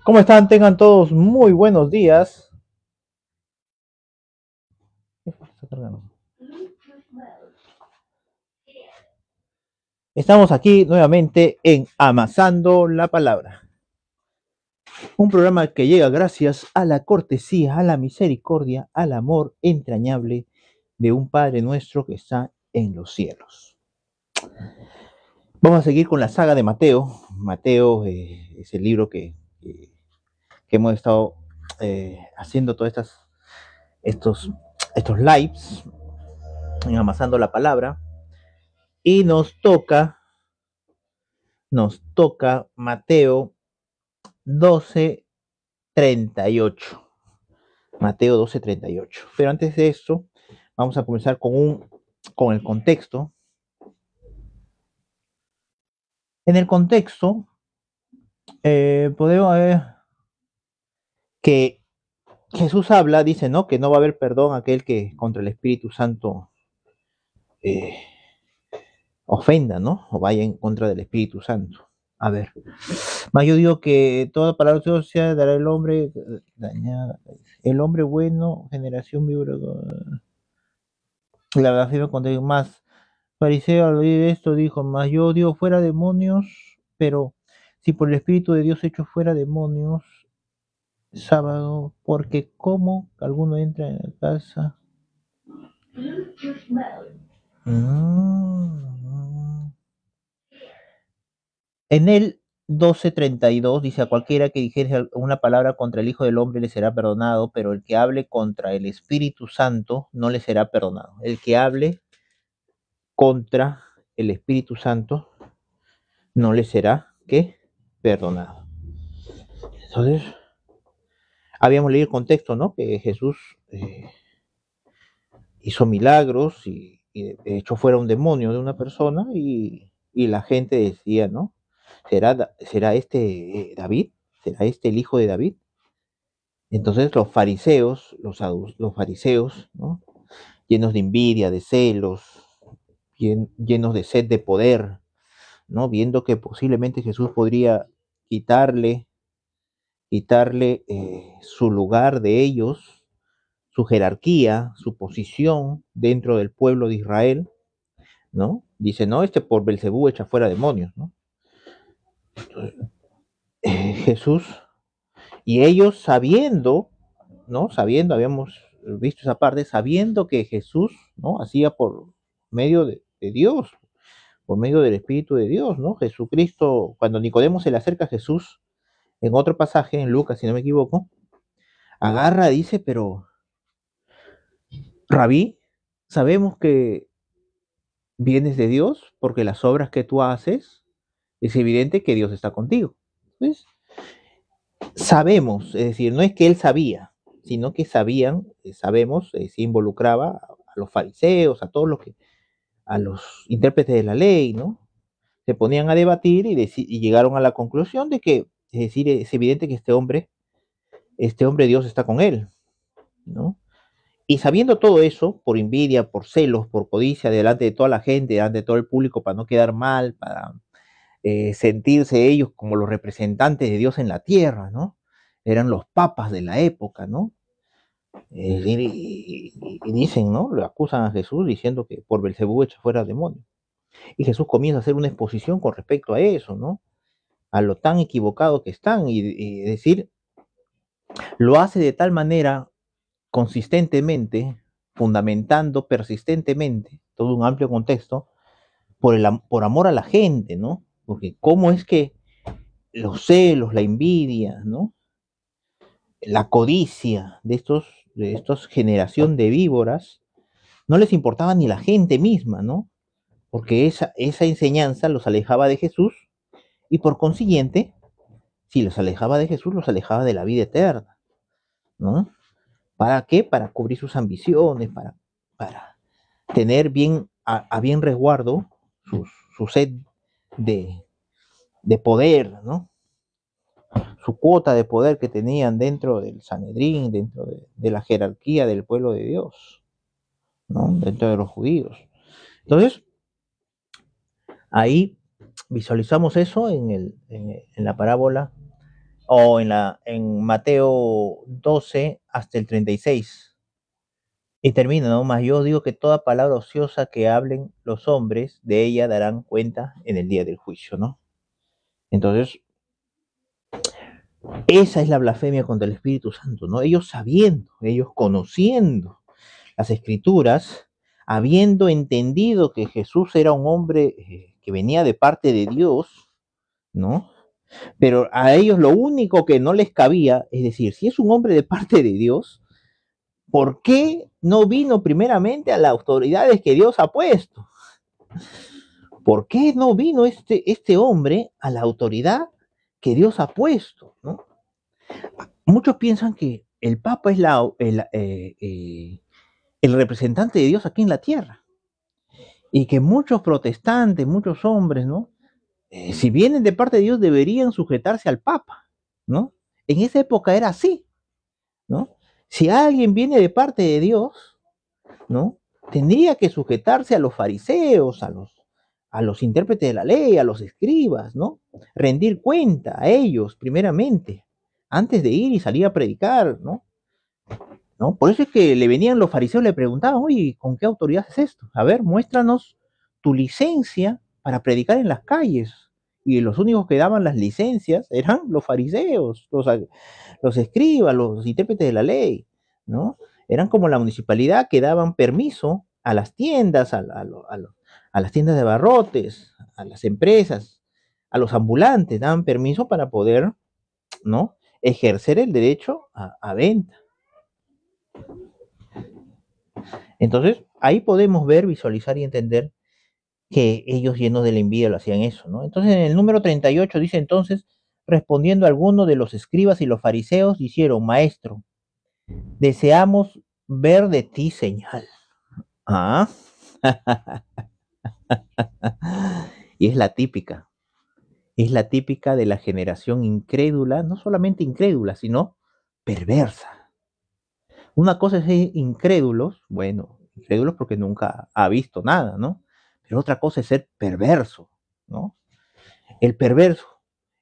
¿Cómo están? Tengan todos muy buenos días. Estamos aquí nuevamente en Amasando la Palabra, un programa que llega gracias a la cortesía, a la misericordia, al amor entrañable de un Padre nuestro que está en los cielos. Vamos a seguir con la saga de Mateo. Mateo es el libro que hemos estado haciendo todos estos lives en Amasando la Palabra. Y nos toca Mateo 12:38. Mateo 12:38. Pero antes de esto, vamos a comenzar con el contexto. En el contexto, podemos ver que Jesús habla, dice, ¿no? Que no va a haber perdón a aquel que contra el Espíritu Santo eh, ofenda, ¿no? O vaya en contra del Espíritu Santo. A ver, más yo digo que toda palabra de Dios sea dará el hombre dañada, el hombre bueno, generación víbora. La blasfema contra más. Fariseo al oír esto dijo, mas yo digo fuera demonios, pero si por el Espíritu de Dios echo fuera demonios, sábado, porque como alguno entra en la casa. Mm. En el 12:32 dice, a cualquiera que dijere una palabra contra el Hijo del Hombre le será perdonado, pero el que hable contra el Espíritu Santo no le será perdonado. El que hable contra el Espíritu Santo no le será, ¿qué? Perdonado. Entonces, habíamos leído el contexto, ¿no? Que Jesús hizo milagros y echó fuera un demonio de una persona y la gente decía, ¿no? ¿Será este David? ¿Será este el hijo de David? Entonces los fariseos, ¿no? Llenos de envidia, de celos, llenos de sed de poder, ¿no? Viendo que posiblemente Jesús podría quitarle su lugar de ellos, su jerarquía, su posición dentro del pueblo de Israel, ¿no? Dice, no, por Belcebú echa fuera demonios, ¿no? Jesús, y ellos sabiendo, ¿no? Sabiendo, habíamos visto esa parte, sabiendo que Jesús, ¿no? Hacía por medio de Dios, por medio del Espíritu de Dios, ¿no? Jesucristo, cuando Nicodemo se le acerca a Jesús, en otro pasaje, en Lucas, si no me equivoco, agarra, dice, pero, Rabí, sabemos que vienes de Dios porque las obras que tú haces, es evidente que Dios está contigo. Pues sabemos, es decir, no es que él sabía, sino que sabían, sabemos, se involucraba a los fariseos, a los intérpretes de la ley, ¿no? Se ponían a debatir y llegaron a la conclusión de que, es decir, es evidente que este hombre Dios está con él, ¿no? Y sabiendo todo eso, por envidia, por celos, por codicia, delante de toda la gente, delante de todo el público, para no quedar mal, para sentirse ellos como los representantes de Dios en la tierra, ¿no? Eran los papas de la época, ¿no? Y dicen, ¿no? Le acusan a Jesús diciendo que por Belcebú echa fuera demonios. Y Jesús comienza a hacer una exposición con respecto a eso, ¿no? A lo tan equivocado que están, y decir, lo hace de tal manera consistentemente, fundamentando persistentemente todo un amplio contexto, por amor a la gente, ¿no? Porque cómo es que los celos, la envidia, ¿no? La codicia de estos generación de víboras, no les importaba ni la gente misma, ¿no? Porque esa enseñanza los alejaba de Jesús y por consiguiente, si los alejaba de Jesús, los alejaba de la vida eterna, ¿no? ¿Para qué? Para cubrir sus ambiciones, para tener a bien resguardo su sed de, de poder, ¿no? Su cuota de poder que tenían dentro del Sanedrín, dentro de la jerarquía del pueblo de Dios, ¿no? Dentro de los judíos. Entonces, ahí visualizamos eso en la parábola o en Mateo 12 hasta el 36. Y termina, ¿no? Mas yo digo que toda palabra ociosa que hablen los hombres, de ella darán cuenta en el día del juicio, ¿no? Entonces, esa es la blasfemia contra el Espíritu Santo, ¿no? Ellos sabiendo, ellos conociendo las Escrituras, habiendo entendido que Jesús era un hombre que venía de parte de Dios, ¿no? Pero a ellos lo único que no les cabía, es decir, si es un hombre de parte de Dios, ¿por qué no vino primeramente a las autoridades que Dios ha puesto? ¿Por qué no vino este hombre a la autoridad que Dios ha puesto? ¿No? Muchos piensan que el Papa es el representante de Dios aquí en la tierra y que muchos protestantes, muchos hombres, ¿no? Si vienen de parte de Dios deberían sujetarse al Papa, ¿no? En esa época era así, ¿no? Si alguien viene de parte de Dios, ¿no? Tendría que sujetarse a los fariseos, a los intérpretes de la ley, a los escribas, ¿no? Rendir cuenta a ellos primeramente, antes de ir y salir a predicar, ¿no? ¿No? Por eso es que le venían los fariseos, le preguntaban, oye, ¿con qué autoridad es esto? A ver, muéstranos tu licencia para predicar en las calles. Y los únicos que daban las licencias eran los fariseos, los escribas, los intérpretes de la ley, ¿no? Eran como la municipalidad que daban permiso a las tiendas, a las tiendas de abarrotes, a las empresas, a los ambulantes, daban permiso para poder, ¿no? Ejercer el derecho a venta. Entonces, ahí podemos ver, visualizar y entender que ellos llenos de la envidia lo hacían eso, ¿no? Entonces, en el número 38 dice entonces, respondiendo a alguno de los escribas y los fariseos, dijeron, maestro, deseamos ver de ti señal. Ah, y es la típica de la generación incrédula, no solamente incrédula, sino perversa. Una cosa es ser incrédulos, bueno, incrédulos porque nunca ha visto nada, ¿no? Pero otra cosa es ser perverso, ¿no? El perverso,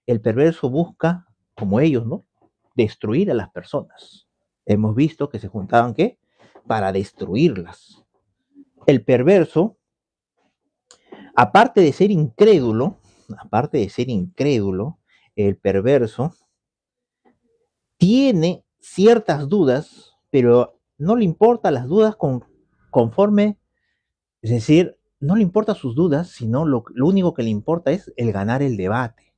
el perverso busca, como ellos, ¿no? Destruir a las personas. Hemos visto que se juntaban, ¿qué? Para destruirlas. El perverso, aparte de ser incrédulo, el perverso tiene ciertas dudas, pero no le importan las dudas conforme, es decir, no le importan sus dudas, sino lo único que le importa es el ganar el debate,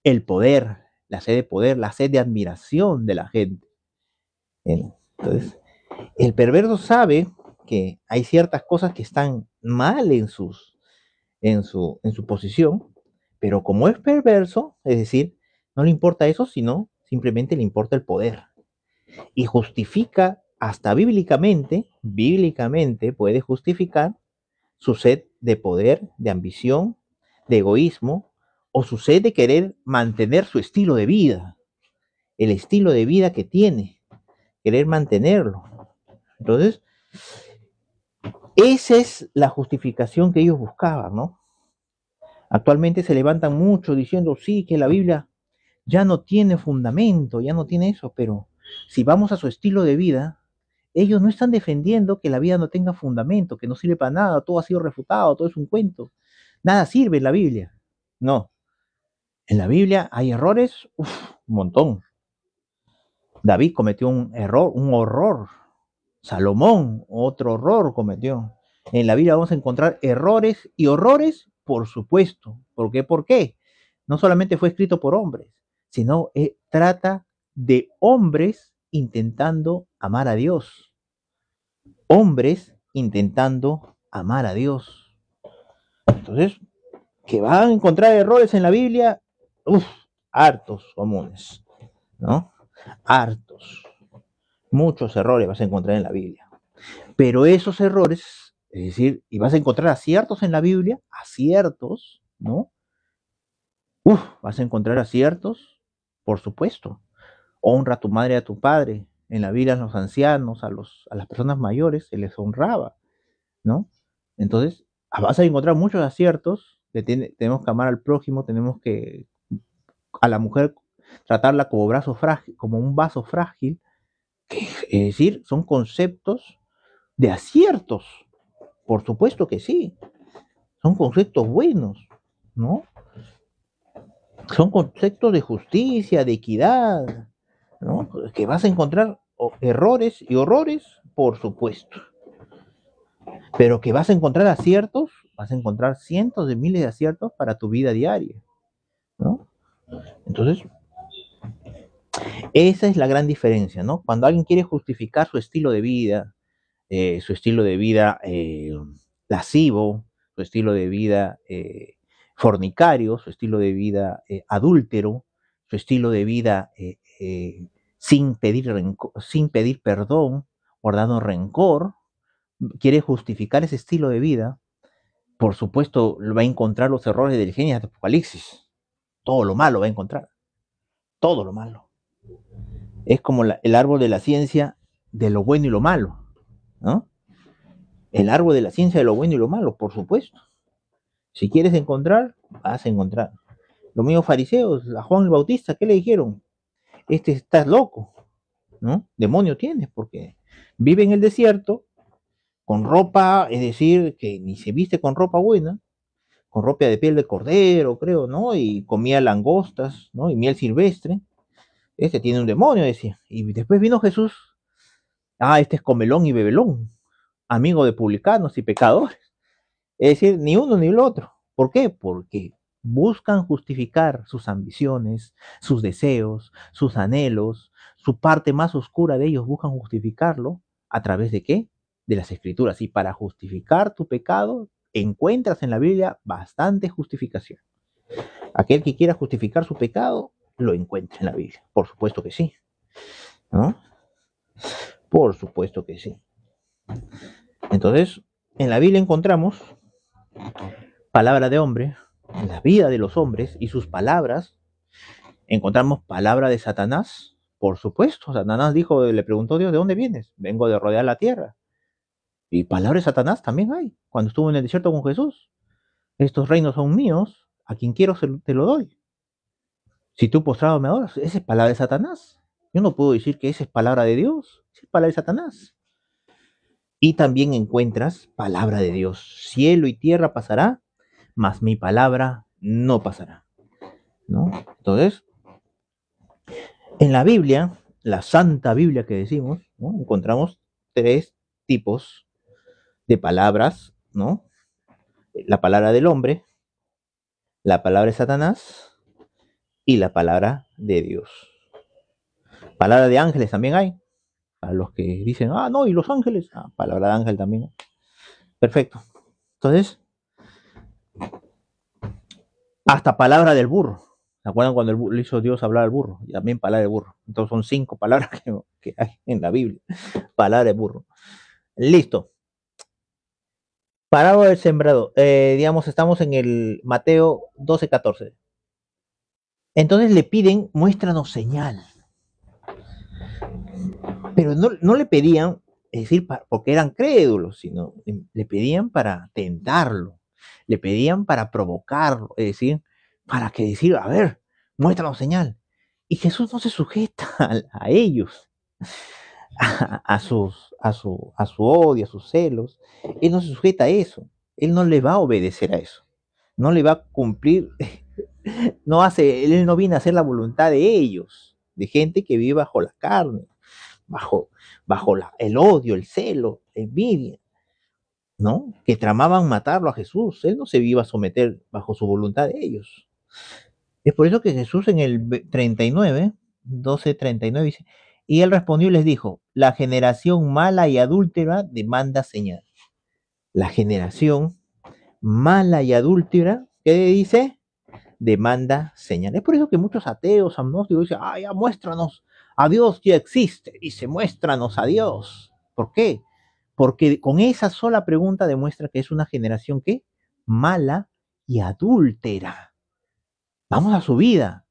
el poder, la sed de admiración de la gente. Entonces, el perverso sabe que hay ciertas cosas que están mal en su posición, pero como es perverso, es decir, no le importa eso, sino simplemente le importa el poder. Y justifica, hasta bíblicamente puede justificar su sed de poder, de ambición, de egoísmo, o su sed de querer mantener su estilo de vida, el estilo de vida que tiene, querer mantenerlo. Entonces, esa es la justificación que ellos buscaban, ¿no? Actualmente se levantan mucho diciendo, sí, que la Biblia ya no tiene fundamento, ya no tiene eso, pero si vamos a su estilo de vida, ellos no están defendiendo que la vida no tenga fundamento, que no sirve para nada, todo ha sido refutado, todo es un cuento, nada sirve en la Biblia. No, en la Biblia hay errores, un montón. David cometió un error, un horror. Salomón, otro horror cometió. En la Biblia vamos a encontrar errores y horrores, por supuesto. ¿Por qué? ¿Por qué? No solamente fue escrito por hombres, sino trata de hombres intentando amar a Dios. Hombres intentando amar a Dios. Entonces, que van a encontrar errores en la Biblia, hartos comunes, ¿no? Hartos. Muchos errores vas a encontrar en la Biblia. Pero esos errores, es decir, y vas a encontrar aciertos en la Biblia, aciertos, ¿no? Vas a encontrar aciertos, por supuesto. Honra a tu madre y a tu padre. En la Biblia a los ancianos, a las personas mayores se les honraba, ¿no? Entonces, vas a encontrar muchos aciertos. Tenemos que amar al prójimo, tenemos que a la mujer tratarla como, brazo frágil, como un vaso frágil, es decir, son conceptos de aciertos, por supuesto que sí, son conceptos buenos, ¿no? Son conceptos de justicia, de equidad, ¿no? Que vas a encontrar errores y horrores, por supuesto, pero que vas a encontrar aciertos, vas a encontrar cientos de miles de aciertos para tu vida diaria, ¿no? Entonces, esa es la gran diferencia, ¿no? Cuando alguien quiere justificar su estilo de vida lascivo, su estilo de vida fornicario, su estilo de vida adúltero, su estilo de vida sin pedir perdón, guardando rencor, quiere justificar ese estilo de vida, por supuesto va a encontrar los errores del Génesis de Apocalipsis. Todo lo malo va a encontrar, todo lo malo. Es como el árbol de la ciencia de lo bueno y lo malo, ¿no? El árbol de la ciencia de lo bueno y lo malo, por supuesto. Si quieres encontrar, vas a encontrar. Los mismos fariseos, a Juan el Bautista, ¿qué le dijeron? Estás loco, ¿no? Demonio tienes, porque vive en el desierto, con ropa, es decir, que ni se viste con ropa buena, con ropa de piel de cordero, creo, ¿no? Y comía langostas, ¿no? Y miel silvestre. Este tiene un demonio, decía. Y después vino Jesús. Este es comelón y bebelón, amigo de publicanos y pecadores. Es decir, ni uno ni el otro. ¿Por qué? Porque buscan justificar sus ambiciones, sus deseos, sus anhelos, su parte más oscura de ellos buscan justificarlo a través de qué? De las escrituras. Y para justificar tu pecado, encuentras en la Biblia bastante justificación. Aquel que quiera justificar su pecado, lo encuentra en la Biblia. Por supuesto que sí, ¿no? Por supuesto que sí. Entonces, en la Biblia encontramos palabra de hombre, la vida de los hombres y sus palabras. Encontramos palabra de Satanás, por supuesto. Satanás dijo, le preguntó a Dios, ¿de dónde vienes? Vengo de rodear la tierra. Y palabra de Satanás también hay, cuando estuvo en el desierto con Jesús. Estos reinos son míos, a quien quiero te lo doy. Si tú postrado me adoras, esa es palabra de Satanás. Yo no puedo decir que esa es palabra de Dios, esa es palabra de Satanás. Y también encuentras palabra de Dios. Cielo y tierra pasará, mas mi palabra no pasará, ¿no? Entonces, en la Biblia, la Santa Biblia que decimos, ¿no? Encontramos tres tipos de palabras, ¿no? La palabra del hombre, la palabra de Satanás y la palabra de Dios. Palabra de ángeles también hay. A los que dicen, no, y los ángeles, palabra de ángel también. Perfecto. Entonces, hasta palabra del burro. ¿Se acuerdan cuando le hizo Dios hablar al burro? Y también palabra de burro. Entonces son 5 palabras que hay en la Biblia. Palabra de burro. Listo. Parábola del sembrado. Digamos, estamos en el Mateo 12:14. Entonces le piden, muéstranos señal. Pero no le pedían, es decir, porque eran crédulos, sino le pedían para tentarlo. Le pedían para provocarlo, es decir, para que decir, a ver, muéstranos señal. Y Jesús no se sujeta a ellos, a su odio, a sus celos. Él no se sujeta a eso. Él no le va a obedecer a eso. No le va a cumplir. Él no viene a hacer la voluntad de ellos, de gente que vive bajo la carne, bajo el odio, el celo, la envidia, ¿no? Que tramaban matarlo a Jesús. Él no se iba a someter bajo su voluntad de ellos. Es por eso que Jesús en el 39, 12:39 dice, y él respondió y les dijo, la generación mala y adúltera demanda señal. La generación mala y adúltera, ¿qué dice? Demanda señal. Es por eso que muchos ateos, agnósticos dicen, ya muéstranos, a Dios ya existe, dice, muéstranos a Dios. ¿Por qué? Porque con esa sola pregunta demuestra que es una generación ¿qué? Mala y adúltera. Vamos a su vida.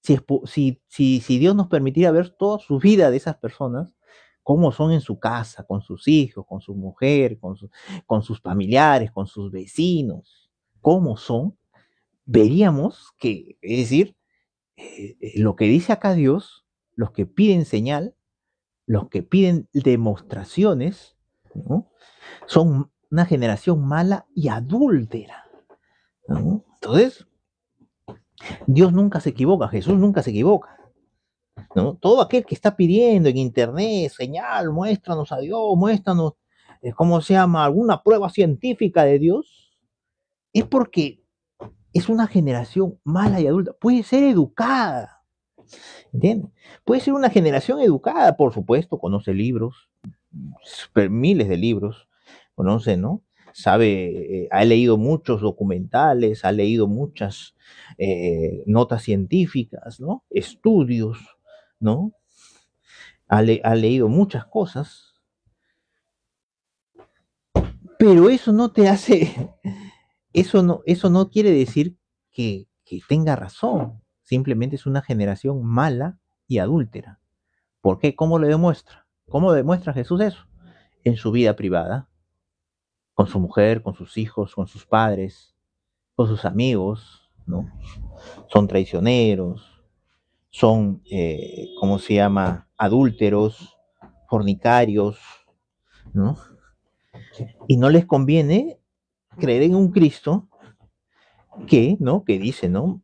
Si Dios nos permitiera ver toda su vida de esas personas, cómo son en su casa, con sus hijos, con su mujer, con sus familiares, con sus vecinos, cómo son, veríamos que, es decir, lo que dice acá Dios, los que piden señal, los que piden demostraciones, ¿no? Son una generación mala y adúltera, ¿no? Entonces, Dios nunca se equivoca, Jesús nunca se equivoca, ¿no? Todo aquel que está pidiendo en internet, señal, muéstranos a Dios, muéstranos, ¿cómo se llama? Alguna prueba científica de Dios, es porque es una generación mala y adulta. Puede ser educada, ¿entiendes? Puede ser una generación educada, por supuesto, conoce libros, miles de libros, conoce, ¿no? Sabe, ha leído muchos documentales, ha leído muchas notas científicas, ¿no? Estudios, ¿no? Ha leído muchas cosas, pero eso no te hace, eso no quiere decir que tenga razón, simplemente es una generación mala y adúltera. ¿Por qué? ¿Cómo lo demuestra? ¿Cómo demuestra Jesús eso? En su vida privada, con su mujer, con sus hijos, con sus padres, con sus amigos, ¿no? Son traicioneros, son, ¿cómo se llama? Adúlteros, fornicarios, ¿no? Y no les conviene creer en un Cristo que, ¿no? Que dice, ¿no?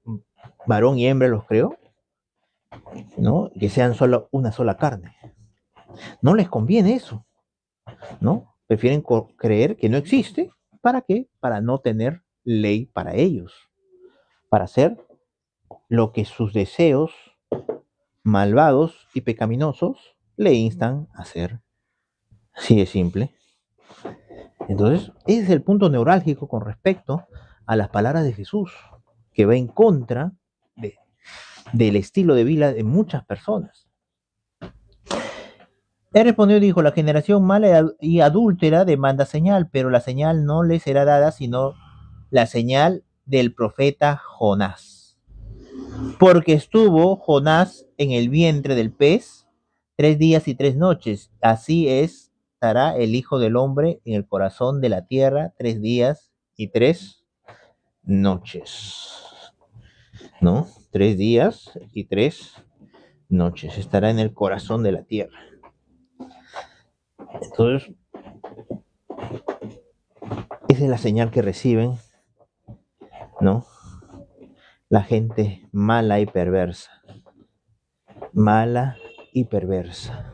Varón y hembra los creó, ¿no? Que sean solo una sola carne. No les conviene eso, ¿no? Prefieren creer que no existe. ¿Para qué? Para no tener ley para ellos, para hacer lo que sus deseos malvados y pecaminosos le instan a hacer. Así de simple. Entonces, ese es el punto neurálgico con respecto a las palabras de Jesús, que va en contra de, del estilo de vida de muchas personas. Él respondió y dijo, la generación mala y adúltera demanda señal, pero la señal no le será dada sino la señal del profeta Jonás. Porque estuvo Jonás en el vientre del pez 3 días y 3 noches. Así estará el Hijo del Hombre en el corazón de la tierra 3 días y 3 noches. ¿No? 3 días y 3 noches. Estará en el corazón de la tierra. Entonces, esa es la señal que reciben, ¿no? La gente mala y perversa. Mala y perversa.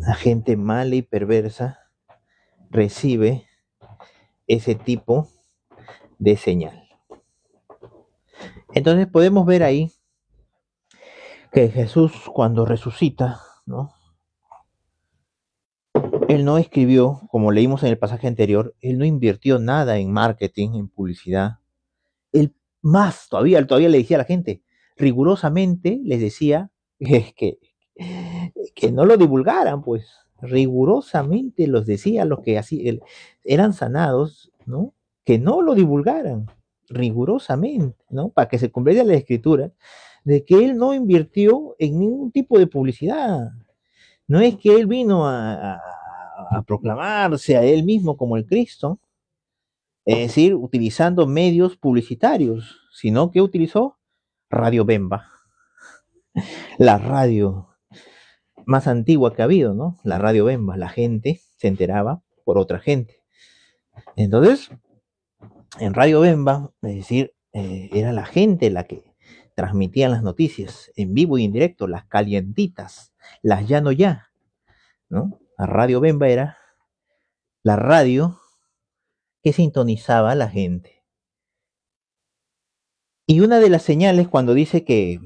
La gente mala y perversa recibe ese tipo de señal. Entonces podemos ver ahí que Jesús cuando resucita, ¿no? Él no escribió, como leímos en el pasaje anterior, él no invirtió nada en marketing, en publicidad. Él más, todavía le decía a la gente, rigurosamente les decía que no lo divulgaran, pues, rigurosamente los decía los que así eran sanados, ¿no? Que no lo divulgaran, rigurosamente, ¿no? Para que se cumpliera la escritura de que él no invirtió en ningún tipo de publicidad. No es que él vino a proclamarse a él mismo como el Cristo, es decir, utilizando medios publicitarios, sino que utilizó Radio Bemba, la radio más antigua que ha habido, ¿no? La Radio Bemba, la gente se enteraba por otra gente. Entonces, en Radio Bemba, es decir, era la gente la que transmitía las noticias en vivo y en directo, las calientitas, las ya no ya, ¿no? La Radio Bemba era la radio que sintonizaba a la gente. Y una de las señales cuando dice que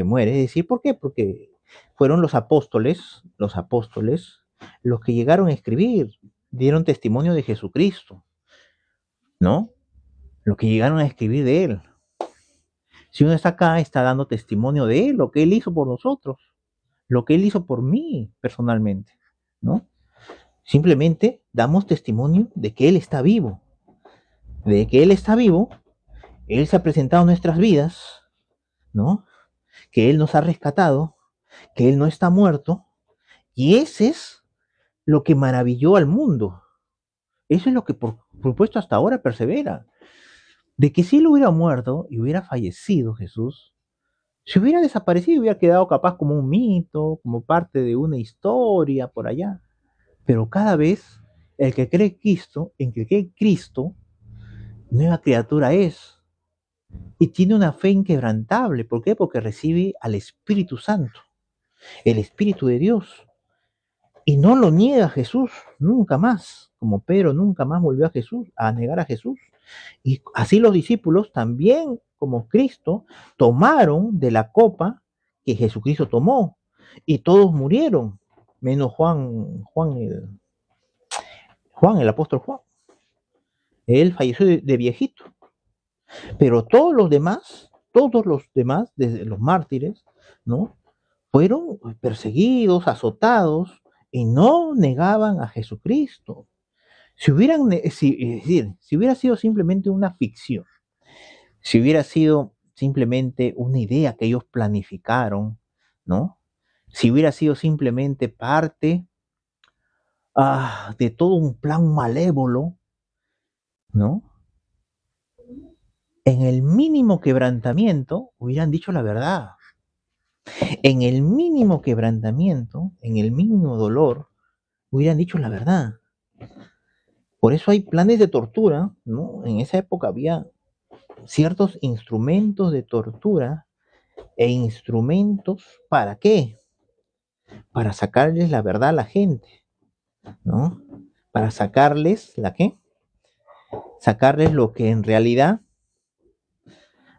muere, es decir, ¿por qué? Porque fueron los apóstoles, los que llegaron a escribir, dieron testimonio de Jesucristo, ¿no? Los que llegaron a escribir de él. Si uno está acá, está dando testimonio de él, lo que él hizo por nosotros, lo que él hizo por mí personalmente, ¿no? Simplemente damos testimonio de que él está vivo, de que él está vivo, él se ha presentado en nuestras vidas, ¿no? Que él nos ha rescatado, que él no está muerto, y ese es lo que maravilló al mundo. Eso es lo que propuesto hasta ahora persevera. De que si él hubiera muerto y hubiera fallecido Jesús, si hubiera desaparecido, hubiera quedado capaz como un mito, como parte de una historia por allá. Pero cada vez el que cree Cristo, en que cree Cristo, nueva criatura es. Y tiene una fe inquebrantable. ¿Por qué? Porque recibe al Espíritu Santo, el Espíritu de Dios. Y no lo niega Jesús nunca más, como Pedro nunca más volvió a Jesús, a negar a Jesús. Y así los discípulos también, como Cristo, tomaron de la copa que Jesucristo tomó. Y todos murieron, menos Juan, el apóstol Juan. Él falleció de viejito. Pero todos los demás, desde los mártires, ¿no? Fueron perseguidos, azotados y no negaban a Jesucristo. Es decir, si hubiera sido simplemente una ficción, si hubiera sido simplemente una idea que ellos planificaron, ¿no? Si hubiera sido simplemente parte de todo un plan malévolo, ¿no? En el mínimo quebrantamiento hubieran dicho la verdad. En el mínimo quebrantamiento, en el mínimo dolor, hubieran dicho la verdad. Por eso hay planes de tortura, ¿no? En esa época había ciertos instrumentos de tortura e instrumentos, ¿para qué? Para sacarles la verdad a la gente, ¿no? Para sacarles, ¿la qué? Sacarles lo que en realidad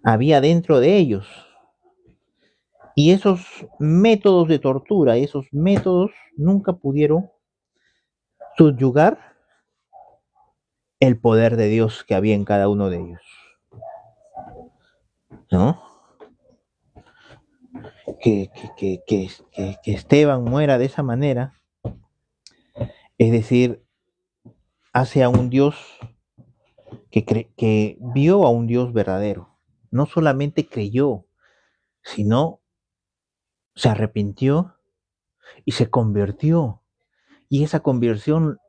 había dentro de ellos. Y esos métodos de tortura, esos métodos nunca pudieron subyugar el poder de Dios que había en cada uno de ellos, ¿no? Que Esteban muera de esa manera, es decir, hace a un Dios que vio a un Dios verdadero. No solamente creyó, sino se arrepintió y se convirtió. Y esa conversión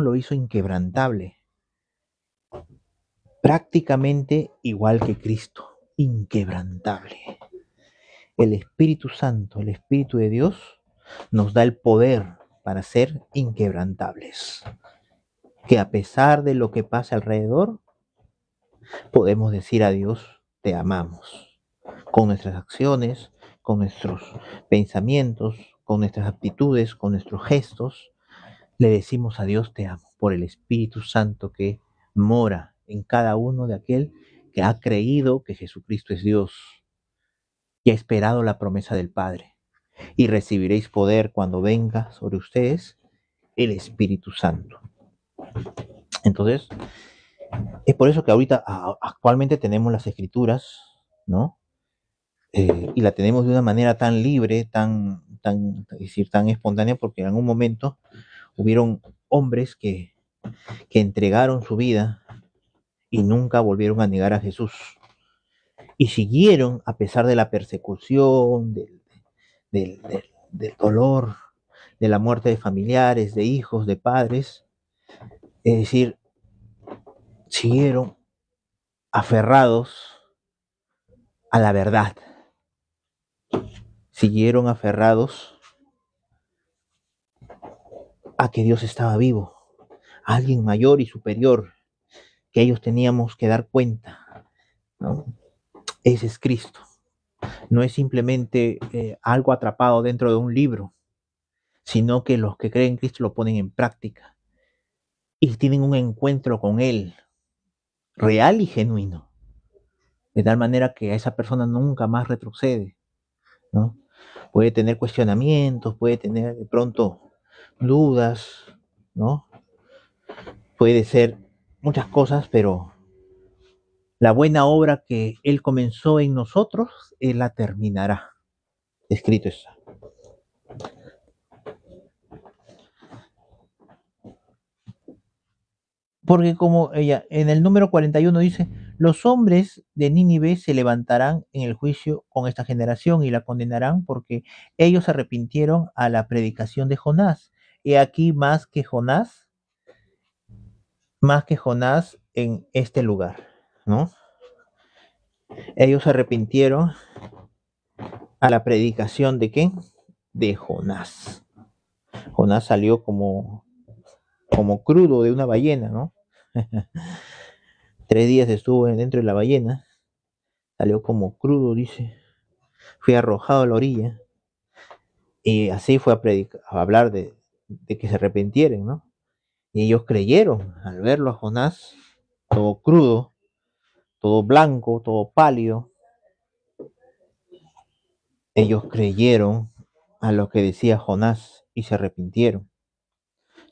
lo hizo inquebrantable, prácticamente igual que Cristo, inquebrantable. El Espíritu Santo, el Espíritu de Dios, nos da el poder para ser inquebrantables. Que a pesar de lo que pasa alrededor, podemos decir a Dios, te amamos. Con nuestras acciones, con nuestros pensamientos, con nuestras actitudes, con nuestros gestos, le decimos a Dios, te amo, por el Espíritu Santo que mora en cada uno de aquel que ha creído que Jesucristo es Dios y ha esperado la promesa del Padre. Y recibiréis poder cuando venga sobre ustedes el Espíritu Santo. Entonces, es por eso que ahorita actualmente tenemos las escrituras, ¿no? Y la tenemos de una manera tan libre, es decir, tan espontánea, porque en algún momento hubieron hombres que entregaron su vida y nunca volvieron a negar a Jesús. Y siguieron a pesar de la persecución, del dolor, de la muerte de familiares, de hijos, de padres. Es decir, siguieron aferrados a la verdad. Siguieron aferrados a que Dios estaba vivo, a alguien mayor y superior, que ellos teníamos que dar cuenta, ¿no? Ese es Cristo. No es simplemente algo atrapado dentro de un libro, sino que los que creen en Cristo lo ponen en práctica y tienen un encuentro con Él real y genuino, de tal manera que a esa persona nunca más retrocede, ¿no? Puede tener cuestionamientos, puede tener de pronto dudas, ¿no? Puede ser muchas cosas, pero la buena obra que Él comenzó en nosotros, Él la terminará. Escrito está. Porque como ella en el número 41 dice, los hombres de Nínive se levantarán en el juicio con esta generación y la condenarán porque ellos se arrepintieron a la predicación de Jonás. He aquí más que Jonás más que Jonás en este lugar, ¿no? Ellos se arrepintieron a la predicación de ¿quién? De Jonás. Jonás salió como crudo de una ballena, ¿no? 3 días estuvo dentro de la ballena, salió como crudo, dice, fue arrojado a la orilla y así fue a hablar de que se arrepintieran, ¿no? Y ellos creyeron al verlo a Jonás, todo crudo, todo blanco, todo pálido. Ellos creyeron a lo que decía Jonás y se arrepintieron.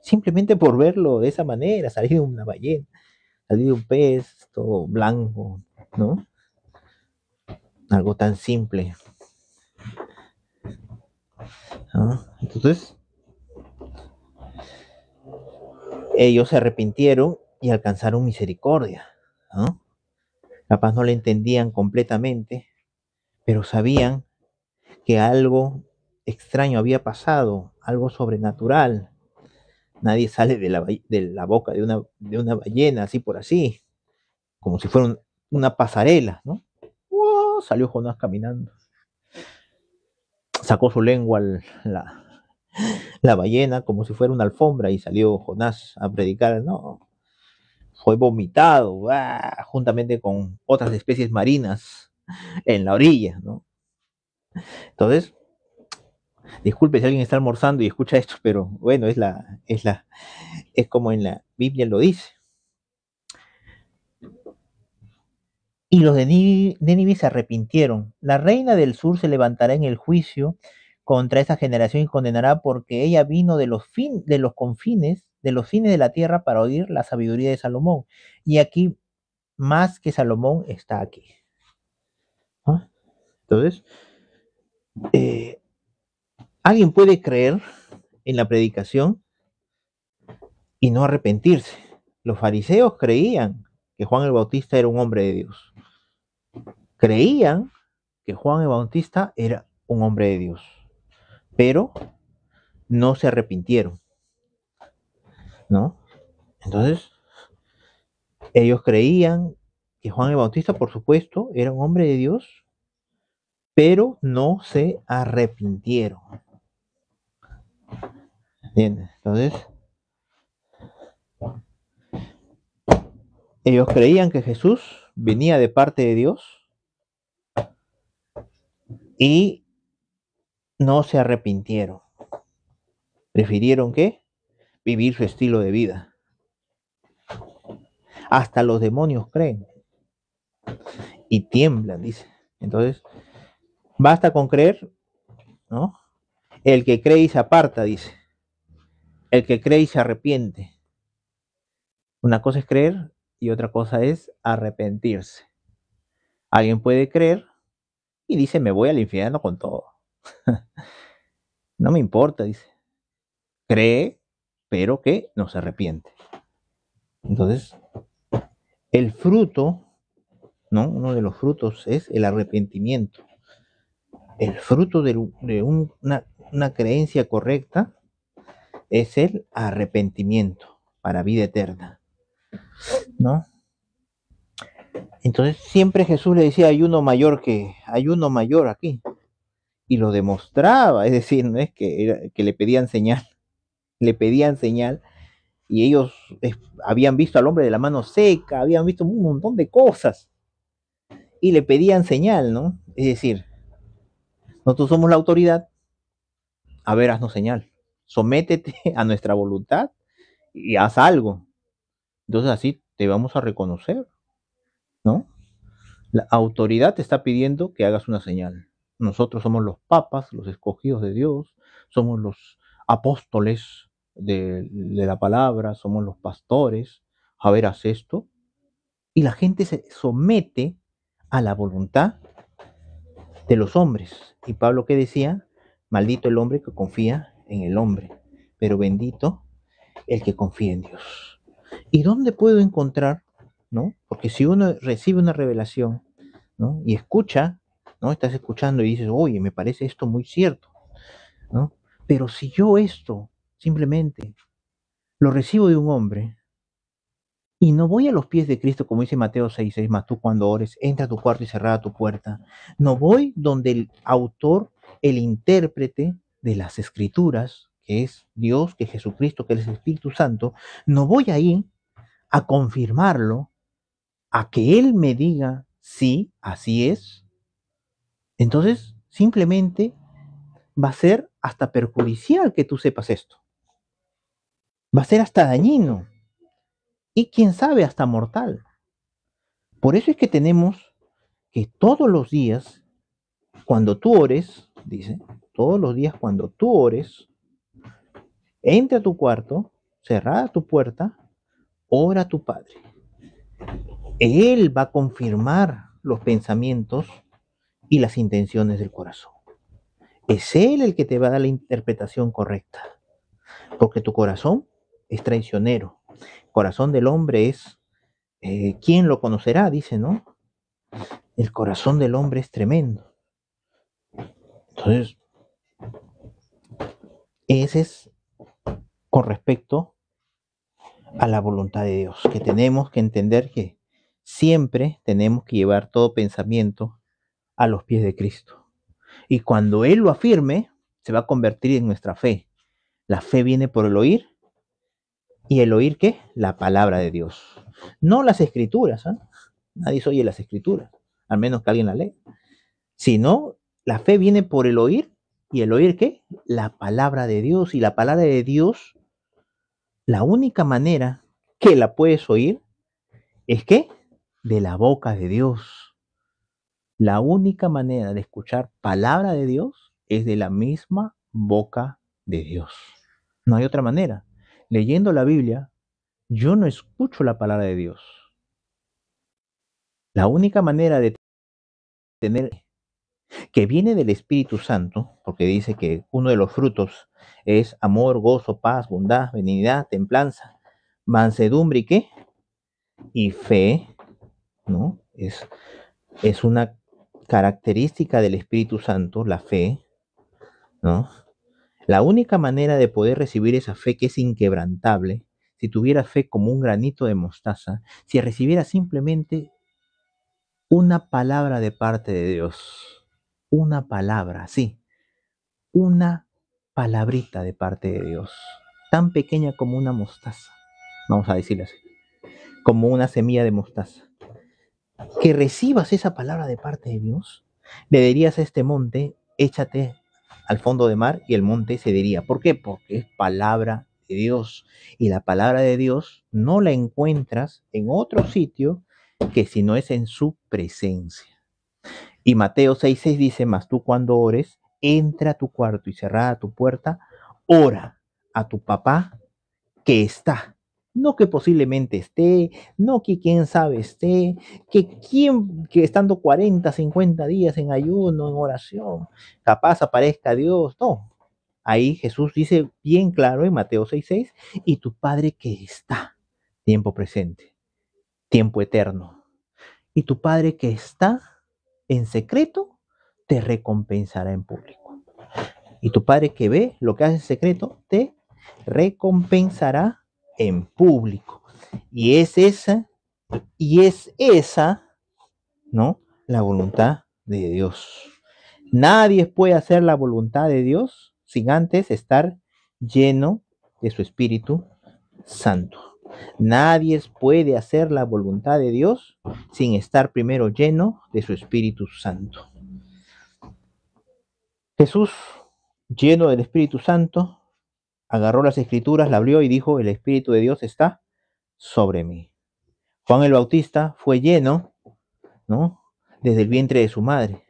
Simplemente por verlo de esa manera, salir de una ballena, salir de un pez, todo blanco, ¿no? Algo tan simple, ¿no? Entonces, ellos se arrepintieron y alcanzaron misericordia, ¿no? Capaz no le entendían completamente, pero sabían que algo extraño había pasado, algo sobrenatural. Nadie sale de la boca de una ballena, así por así, como si fuera una pasarela, ¿no? ¡Wow! Salió Jonás caminando, sacó su lengua la ballena como si fuera una alfombra y salió Jonás a predicar, no, fue vomitado, ¡ah!, juntamente con otras especies marinas en la orilla, ¿no? Entonces, disculpe si alguien está almorzando y escucha esto, pero bueno, es como en la Biblia lo dice. Y los de Nínive se arrepintieron. La reina del sur se levantará en el juicio contra esa generación y condenará porque ella vino de los confines, de los fines de la tierra para oír la sabiduría de Salomón. Y aquí, más que Salomón, está aquí. ¿Ah? Entonces, eh, alguien puede creer en la predicación y no arrepentirse. Los fariseos creían que Juan el Bautista era un hombre de Dios. Creían que Juan el Bautista era un hombre de Dios, pero no se arrepintieron, ¿no? Entonces, ellos creían que Juan el Bautista, por supuesto, era un hombre de Dios, pero no se arrepintieron, ¿entiendes? Entonces, ellos creían que Jesús venía de parte de Dios y no se arrepintieron. ¿Prefirieron qué? Vivir su estilo de vida. Hasta los demonios creen y tiemblan, dice. Entonces, basta con creer, ¿no? El que cree y se aparta, dice. El que cree y se arrepiente. Una cosa es creer y otra cosa es arrepentirse. Alguien puede creer y dice, me voy al infierno con todo. No me importa, dice. Cree, pero que no se arrepiente. Entonces, el fruto, ¿no? Uno de los frutos es el arrepentimiento. El fruto de una creencia correcta es el arrepentimiento para vida eterna, ¿no? Entonces siempre Jesús le decía, hay uno mayor aquí, y lo demostraba, es decir, no es que le pedían señal, y ellos habían visto al hombre de la mano seca, habían visto un montón de cosas, y le pedían señal, ¿no? Es decir, nosotros somos la autoridad, a ver, haznos señal, sométete a nuestra voluntad y haz algo, entonces así te vamos a reconocer, ¿no? La autoridad te está pidiendo que hagas una señal. Nosotros somos los papas, los escogidos de Dios, somos los apóstoles de la palabra, somos los pastores. A ver, haz esto. Y la gente se somete a la voluntad de los hombres. Y Pablo, ¿qué decía? Maldito el hombre que confía en el hombre, pero bendito el que confía en Dios. ¿Y dónde puedo encontrar, no? Porque si uno recibe una revelación, ¿no? Y escucha, ¿no? Estás escuchando y dices, oye, me parece esto muy cierto, ¿no? Pero si yo esto simplemente lo recibo de un hombre, Y no voy a los pies de Cristo, como dice Mateo 6:6, más tú cuando ores, entra a tu cuarto y cerrada tu puerta. No voy donde el autor, el intérprete de las escrituras, que es Dios, que es Jesucristo, que es el Espíritu Santo. No voy ahí a confirmarlo, a que Él me diga, sí, así es. Entonces, simplemente va a ser hasta perjudicial que tú sepas esto. Va a ser hasta dañino y quién sabe, hasta mortal. Por eso es que tenemos que todos los días, cuando tú ores, dice, todos los días cuando tú ores, entra a tu cuarto, cerrada tu puerta, ora a tu Padre. Él va a confirmar los pensamientos y las intenciones del corazón. Es Él el que te va a dar la interpretación correcta, porque tu corazón es traicionero. El corazón del hombre es, ¿quién lo conocerá? Dice, ¿no? El corazón del hombre es tremendo. Entonces, ese es con respecto a la voluntad de Dios, que tenemos que entender que siempre tenemos que llevar todo pensamiento a los pies de Cristo. Y cuando Él lo afirme, se va a convertir en nuestra fe. La fe viene por el oír. ¿Y el oír qué? La palabra de Dios. No las escrituras, ¿eh? Nadie oye las escrituras, al menos que alguien la lee. Sino, la fe viene por el oír. ¿Y el oír qué? La palabra de Dios. Y la palabra de Dios, la única manera que la puedes oír es que de la boca de Dios. La única manera de escuchar palabra de Dios es de la misma boca de Dios. No hay otra manera. Leyendo la Biblia, yo no escucho la palabra de Dios. La única manera de tener que viene del Espíritu Santo, porque dice que uno de los frutos es amor, gozo, paz, bondad, benignidad, templanza, mansedumbre y qué? Y fe, ¿no? Es una característica del Espíritu Santo, la fe, ¿no? La única manera de poder recibir esa fe que es inquebrantable, si tuviera fe como un granito de mostaza, si recibiera simplemente una palabra de parte de Dios, una palabra, sí, una palabrita de parte de Dios, tan pequeña como una mostaza, vamos a decirlo así, como una semilla de mostaza, que recibas esa palabra de parte de Dios, le dirías a este monte, échate al fondo de mar y el monte se diría. ¿Por qué? Porque es palabra de Dios. Y la palabra de Dios no la encuentras en otro sitio que si no es en su presencia. Y Mateo 6:6 dice, mas tú cuando ores, entra a tu cuarto y cerrada tu puerta, ora a tu papá que está. No que posiblemente esté, no que quién sabe esté, que estando 40, 50 días en ayuno, en oración, capaz aparezca Dios. No. Ahí Jesús dice bien claro en Mateo 6:6, y tu Padre que está, tiempo presente, tiempo eterno. Y tu Padre que está en secreto, te recompensará en público. Y tu Padre que ve lo que haces en secreto, te recompensará en público. Y es esa, ¿no? La voluntad de Dios. Nadie puede hacer la voluntad de Dios sin antes estar lleno de su Espíritu Santo. Nadie puede hacer la voluntad de Dios sin estar primero lleno de su Espíritu Santo. Jesús, lleno del Espíritu Santo, agarró las escrituras, la abrió y dijo, el Espíritu de Dios está sobre mí. Juan el Bautista fue lleno, ¿no? Desde el vientre de su madre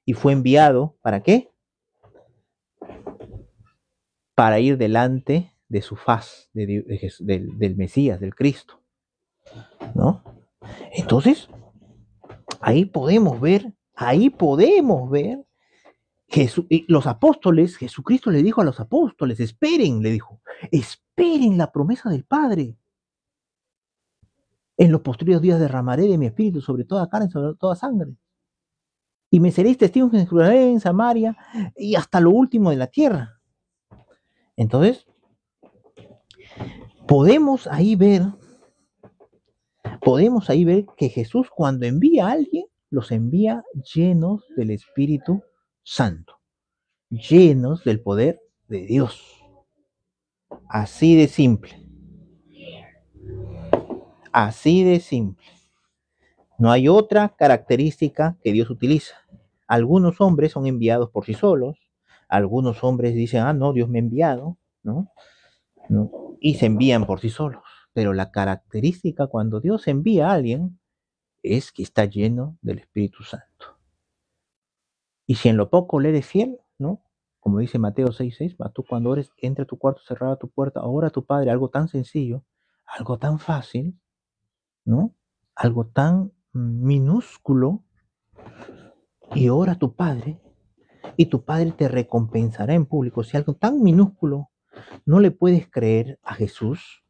y fue enviado, ¿para qué? Para ir delante de su faz, del Mesías, del Cristo, ¿no? Entonces, ahí podemos ver los apóstoles, Jesucristo le dijo a los apóstoles, esperen, le dijo, esperen la promesa del Padre. En los posteriores días derramaré de mi espíritu sobre toda carne, sobre toda sangre. Y me seréis testigos en Jerusalén, en Samaria y hasta lo último de la tierra. Entonces, podemos ahí ver Podemos ahí ver que Jesús cuando envía a alguien, los envía llenos del Espíritu Santo, llenos del poder de Dios. Así de simple, así de simple. No hay otra característica que Dios utiliza. Algunos hombres son enviados por sí solos, algunos hombres dicen, ah, no, Dios me ha enviado, ¿no? ¿No? Y se envían por sí solos. Pero la característica cuando Dios envía a alguien es que está lleno del Espíritu Santo. Y si en lo poco le eres fiel, ¿no? Como dice Mateo 6:6, tú cuando ores, entra a tu cuarto, cerrada tu puerta, ora a tu Padre, algo tan sencillo, algo tan fácil, ¿no? Algo tan minúsculo, y ora a tu Padre, y tu Padre te recompensará en público. Si algo tan minúsculo no le puedes creer a Jesús,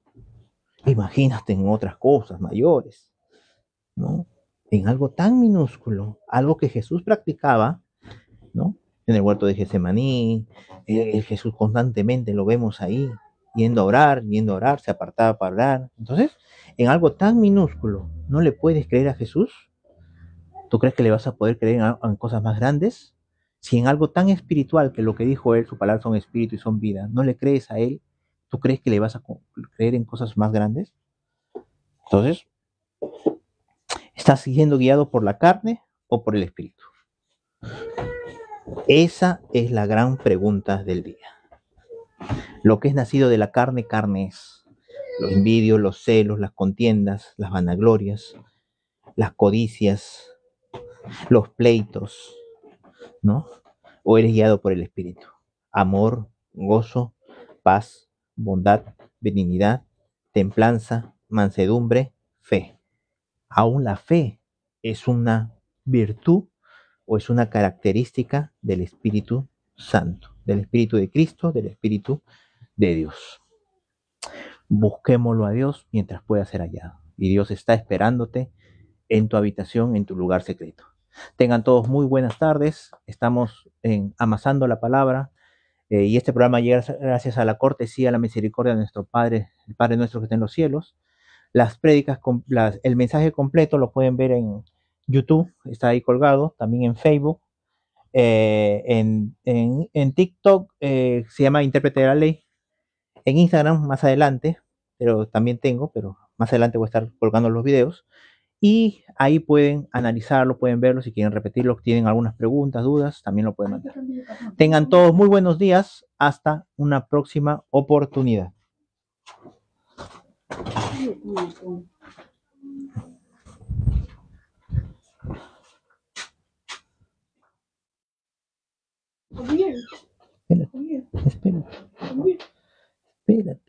imagínate en otras cosas mayores, ¿no? En algo tan minúsculo, algo que Jesús practicaba, ¿no? En el huerto de Getsemaní, Jesús constantemente lo vemos ahí, yendo a orar, se apartaba para orar. Entonces, en algo tan minúsculo, ¿no le puedes creer a Jesús? ¿Tú crees que le vas a poder creer en cosas más grandes? Si en algo tan espiritual que lo que dijo él, su palabra son espíritu y son vida, no le crees a él, ¿tú crees que le vas a creer en cosas más grandes? Entonces, ¿estás siendo guiado por la carne o por el espíritu? Esa es la gran pregunta del día. Lo que es nacido de la carne, carne es. Los envidios, los celos, las contiendas, las vanaglorias, las codicias, los pleitos, ¿no? ¿O eres guiado por el Espíritu? Amor, gozo, paz, bondad, benignidad, templanza, mansedumbre, fe. Aún la fe es una virtud o es una característica del Espíritu Santo, del Espíritu de Cristo, del Espíritu de Dios. Busquémoslo a Dios mientras pueda ser hallado. Y Dios está esperándote en tu habitación, en tu lugar secreto. Tengan todos muy buenas tardes. Estamos en Amasando la Palabra. Y este programa llega gracias a la cortesía, a la misericordia de nuestro Padre, el Padre nuestro que está en los cielos. Las prédicas, el mensaje completo lo pueden ver en YouTube, está ahí colgado, también en Facebook, en TikTok, se llama Intérprete de la Ley, en Instagram más adelante, pero también tengo, pero más adelante voy a estar colgando los videos. Y ahí pueden analizarlo, pueden verlo, si quieren repetirlo, tienen algunas preguntas, dudas, también lo pueden mandar. Tengan todos muy buenos días, hasta una próxima oportunidad. Espérate, espérate.